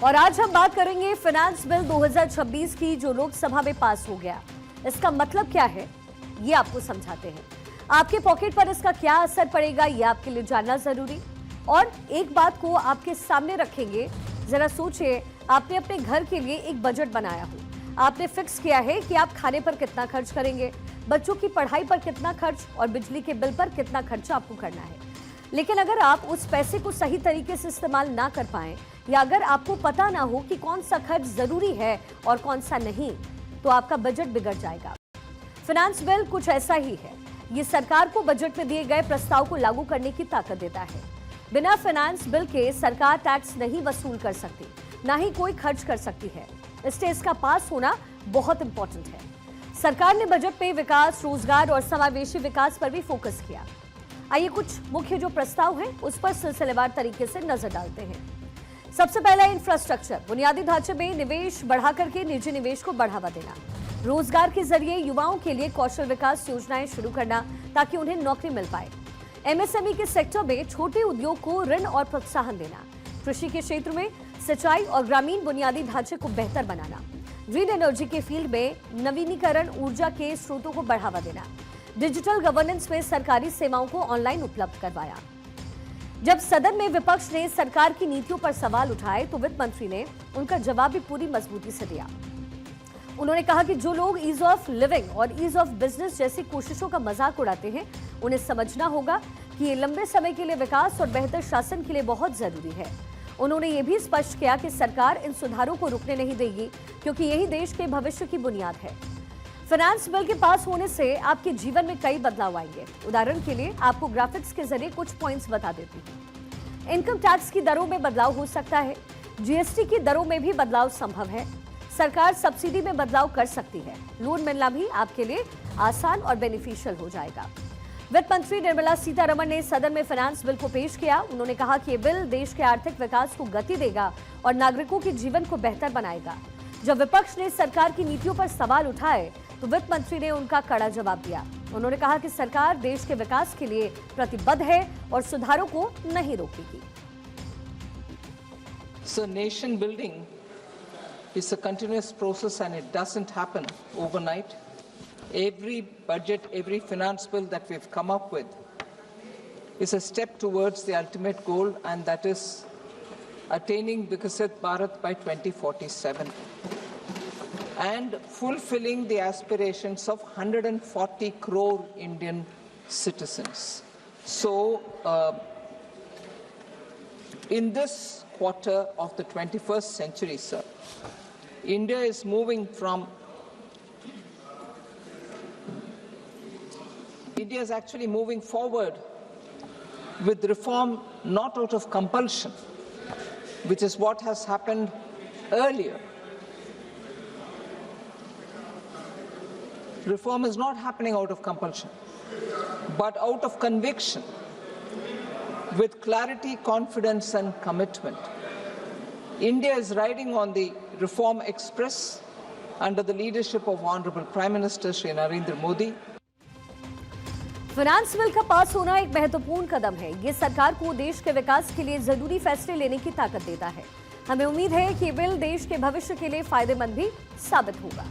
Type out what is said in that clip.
और आज हम बात करेंगे फाइनेंस बिल 2026 की जो लोकसभा में पास हो गया। इसका मतलब क्या है ये आपको समझाते हैं। आपके पॉकेट पर इसका क्या असर पड़ेगा ये आपके लिए जानना जरूरी। और एक बात को आपके सामने रखेंगे, जरा सोचिए, आपने अपने घर के लिए एक बजट बनाया हो, आपने फिक्स किया है कि आप खाने पर कितना खर्च करेंगे, बच्चों की पढ़ाई पर कितना खर्च और बिजली के बिल पर कितना खर्चा आपको करना है। लेकिन अगर आप उस पैसे को सही तरीके से इस्तेमाल ना कर पाएं या अगर आपको पता ना हो कि कौन सा खर्च जरूरी है और कौन सा नहीं, तो आपका बजट बिगड़ जाएगा। फाइनेंस बिल कुछ ऐसा ही है। ये सरकार को बजट में दिए गए प्रस्ताव को लागू करने की ताकत देता है। बिना फाइनेंस बिल के सरकार टैक्स नहीं वसूल कर सकती, ना ही कोई खर्च कर सकती है। इसलिए इसका पास होना बहुत इंपॉर्टेंट है। सरकार ने बजट में विकास, रोजगार और समावेशी विकास पर भी फोकस किया। आइए कुछ मुख्य जो प्रस्ताव हैं उस पर सिलसिलेवार तरीके से नजर डालते हैं। सबसे पहला इंफ्रास्ट्रक्चर, बुनियादी ढांचे में निवेश बढ़ा करके निजी निवेश को बढ़ावा देना, रोजगार के जरिए युवाओं के लिए कौशल विकास योजनाएं शुरू करना ताकि उन्हें नौकरी मिल पाए। एमएसएमई के सेक्टर में छोटे उद्योग को ऋण और प्रोत्साहन देना, कृषि के क्षेत्र में सिंचाई और ग्रामीण बुनियादी ढांचे को बेहतर बनाना, ग्रीन एनर्जी के फील्ड में नवीनीकरण ऊर्जा के स्रोतों को बढ़ावा देना, डिजिटल गवर्नेंस में सरकारी सेवाओं को ऑनलाइन उपलब्ध करवाया। जब सदन में विपक्ष ने सरकार की नीतियों पर सवाल उठाए तो वित्त मंत्री ने उनका जवाब भी पूरी मजबूती से दिया। उन्होंने कहा कि जो लोग ईज ऑफ लिविंग और ईज ऑफ बिजनेस जैसी कोशिशों का मजाक उड़ाते हैं, उन्हें समझना होगा कि ये लंबे समय के लिए विकास और बेहतर शासन के लिए बहुत जरूरी है। उन्होंने ये भी स्पष्ट किया कि सरकार इन सुधारों को रुकने नहीं देगी, क्योंकि यही देश के भविष्य की बुनियाद है। फाइनेंस बिल के पास होने से आपके जीवन में कई बदलाव आएंगे। उदाहरण के लिए आपको ग्राफिक्स के जरिए कुछ पॉइंट्स बता देती हूँ। इनकम टैक्स की दरों में बदलाव हो सकता है, जीएसटी की दरों में भी बदलाव संभव है, सरकार सब्सिडी में बदलाव कर सकती है, लोन मिलना भी आपके लिए आसान और बेनिफिशियल हो जाएगा। वित्त मंत्री निर्मला सीतारमण ने सदन में फाइनेंस बिल को पेश किया। उन्होंने कहा कि ये बिल देश के आर्थिक विकास को गति देगा और नागरिकों के जीवन को बेहतर बनाएगा। जब विपक्ष ने सरकार की नीतियों पर सवाल उठाए तो वित्त मंत्री ने उनका कड़ा जवाब दिया। उन्होंने कहा कि सरकार देश के विकास के लिए प्रतिबद्ध है और सुधारों को नहीं रोकेगी। So nation building is a continuous process and it doesn't happen overnight. Every budget, every finance bill that we've come up with is a step towards the ultimate goal, and that is attaining Viksit Bharat by 2047 and fulfilling the aspirations of 140 crore Indian citizens. So, in this quarter of the 21st century, sir, India is actually moving forward with reform not out of compulsion, which is what has happened earlier. Reform is not happening out of compulsion, but out of conviction, with clarity, confidence and commitment. India is riding on the Reform Express under the leadership of Honorable Prime Minister Shri Narendra Modi. Finance bill का पास होना एक महत्वपूर्ण कदम है। ये सरकार को देश के विकास के लिए जरूरी फैसले लेने की ताकत देता है। हमें उम्मीद है कि ये बिल देश के भविष्य के लिए फायदेमंद भी साबित होगा।